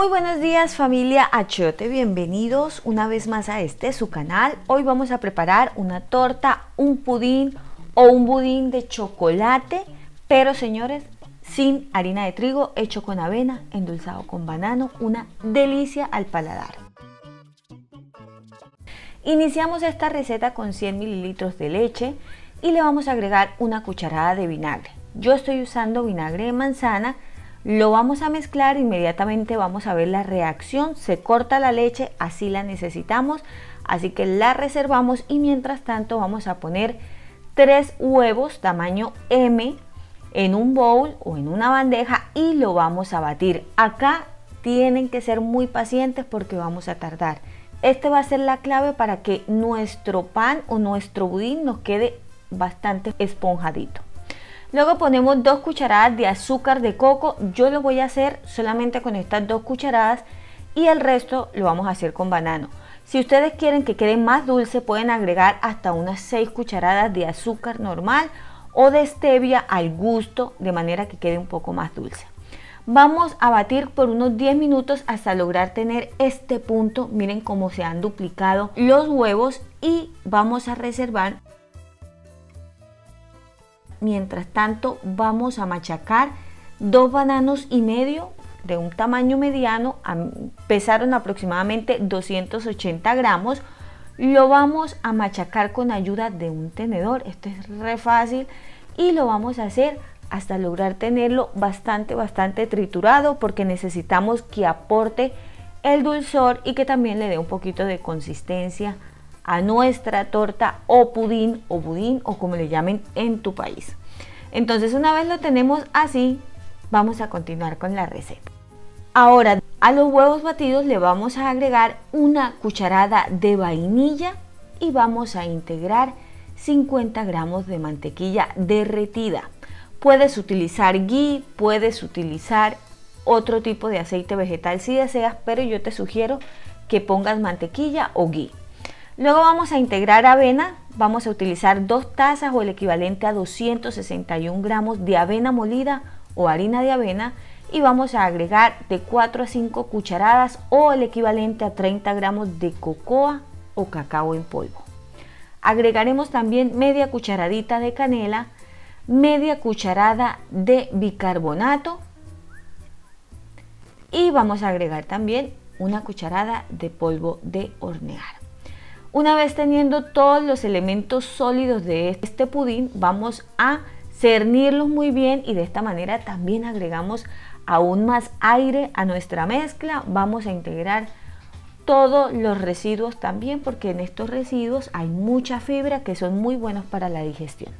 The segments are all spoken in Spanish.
Muy buenos días familia Achiote, bienvenidos una vez más a su canal. Hoy vamos a preparar una torta, un pudín o un budín de chocolate, pero señores, sin harina de trigo, hecho con avena, endulzado con banano, una delicia al paladar. Iniciamos esta receta con 100 mililitros de leche y le vamos a agregar una cucharada de vinagre. Yo estoy usando vinagre de manzana. Lo vamos a mezclar, inmediatamente vamos a ver la reacción, se corta la leche, así la necesitamos, así que la reservamos y mientras tanto vamos a poner 3 huevos tamaño M en un bowl o en una bandeja y lo vamos a batir. Acá tienen que ser muy pacientes porque vamos a tardar. Este va a ser la clave para que nuestro pan o nuestro budín nos quede bastante esponjadito. Luego ponemos 2 cucharadas de azúcar de coco. Yo lo voy a hacer solamente con estas 2 cucharadas y el resto lo vamos a hacer con banano. Si ustedes quieren que quede más dulce, pueden agregar hasta unas 6 cucharadas de azúcar normal o de stevia al gusto, de manera que quede un poco más dulce. Vamos a batir por unos 10 minutos hasta lograr tener este punto. Miren cómo se han duplicado los huevos y vamos a reservar. Mientras tanto vamos a machacar 2 bananos y medio de un tamaño mediano, pesaron aproximadamente 280 gramos. Lo vamos a machacar con ayuda de un tenedor, esto es re fácil y lo vamos a hacer hasta lograr tenerlo bastante triturado, porque necesitamos que aporte el dulzor y que también le dé un poquito de consistencia a nuestra torta o budín o como le llamen en tu país. Entonces, una vez lo tenemos así, vamos a continuar con la receta. Ahora a los huevos batidos le vamos a agregar una cucharada de vainilla y vamos a integrar 50 gramos de mantequilla derretida. Puedes utilizar ghee, puedes utilizar otro tipo de aceite vegetal si deseas, pero yo te sugiero que pongas mantequilla o ghee. Luego vamos a integrar avena, vamos a utilizar 2 tazas o el equivalente a 261 gramos de avena molida o harina de avena y vamos a agregar de 4 a 5 cucharadas o el equivalente a 30 gramos de cocoa o cacao en polvo. Agregaremos también media cucharadita de canela, media cucharada de bicarbonato y vamos a agregar también una cucharada de polvo de hornear. Una vez teniendo todos los elementos sólidos de este pudín, vamos a cernirlos muy bien y de esta manera también agregamos aún más aire a nuestra mezcla. Vamos a integrar todos los residuos también, porque en estos residuos hay mucha fibra que son muy buenos para la digestión.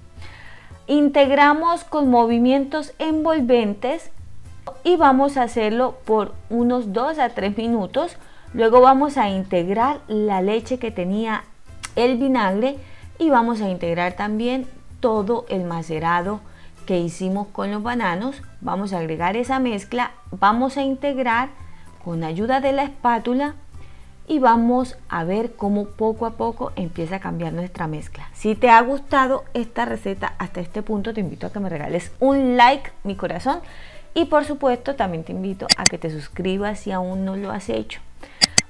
Integramos con movimientos envolventes y vamos a hacerlo por unos 2 a 3 minutos. Luego vamos a integrar la leche que tenía el vinagre y vamos a integrar también todo el macerado que hicimos con los bananos. Vamos a agregar esa mezcla, vamos a integrar con ayuda de la espátula y vamos a ver cómo poco a poco empieza a cambiar nuestra mezcla. Si te ha gustado esta receta hasta este punto, te invito a que me regales un like, mi corazón, y por supuesto también te invito a que te suscribas si aún no lo has hecho.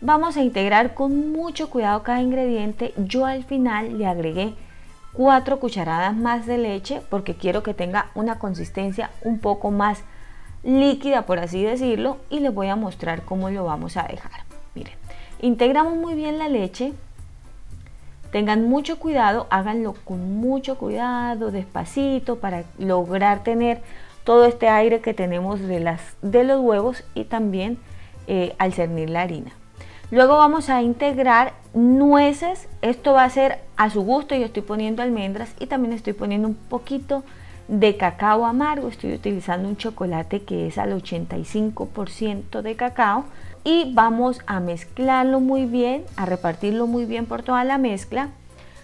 Vamos a integrar con mucho cuidado cada ingrediente. Yo al final le agregué 4 cucharadas más de leche porque quiero que tenga una consistencia un poco más líquida, por así decirlo, y les voy a mostrar cómo lo vamos a dejar. Miren, integramos muy bien la leche. Tengan mucho cuidado, háganlo con mucho cuidado, despacito, para lograr tener todo este aire que tenemos de los huevos y también al cernir la harina. Luego vamos a integrar nueces, esto va a ser a su gusto. Yo estoy poniendo almendras y también estoy poniendo un poquito de cacao amargo. Estoy utilizando un chocolate que es al 85% de cacao y vamos a mezclarlo muy bien, a repartirlo muy bien por toda la mezcla.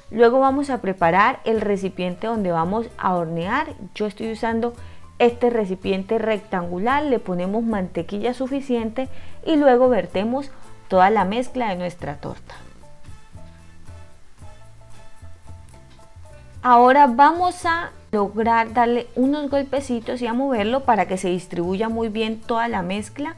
Luego vamos a preparar el recipiente donde vamos a hornear. Yo estoy usando este recipiente rectangular, le ponemos mantequilla suficiente y luego vertemos toda la mezcla de nuestra torta. Ahora vamos a lograr darle unos golpecitos y a moverlo para que se distribuya muy bien toda la mezcla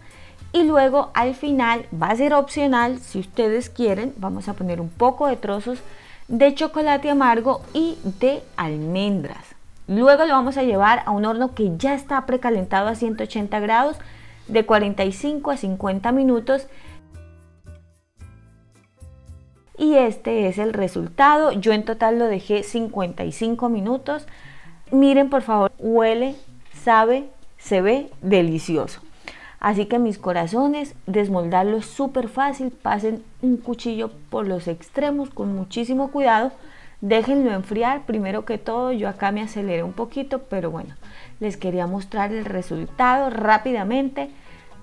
Y luego al final va a ser opcional, si ustedes quieren, vamos a poner un poco de trozos de chocolate amargo y de almendras. Luego lo vamos a llevar a un horno que ya está precalentado a 180 grados de 45 a 50 minutos. Y este es el resultado. Yo en total lo dejé 55 minutos. Miren, por favor, huele, sabe, se ve delicioso. Así que mis corazones, desmoldarlo es súper fácil. Pasen un cuchillo por los extremos con muchísimo cuidado. Déjenlo enfriar. Primero que todo, yo acá me aceleré un poquito, pero bueno, les quería mostrar el resultado rápidamente.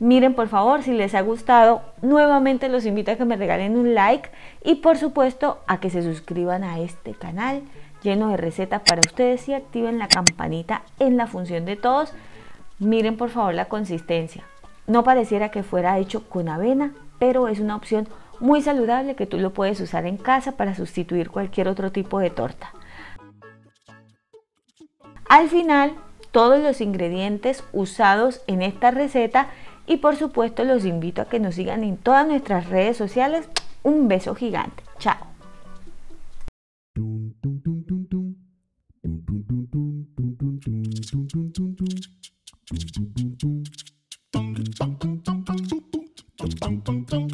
Miren, por favor, si les ha gustado, nuevamente los invito a que me regalen un like y por supuesto a que se suscriban a este canal lleno de recetas para ustedes y activen la campanita en la función de todos. Miren por favor la consistencia. No pareciera que fuera hecho con avena, pero es una opción muy saludable que tú lo puedes usar en casa para sustituir cualquier otro tipo de torta. Al final, todos los ingredientes usados en esta receta y por supuesto los invito a que nos sigan en todas nuestras redes sociales. Un beso gigante. Chao. Tum tum tum tum tum tum tum tum tum tum tum tum.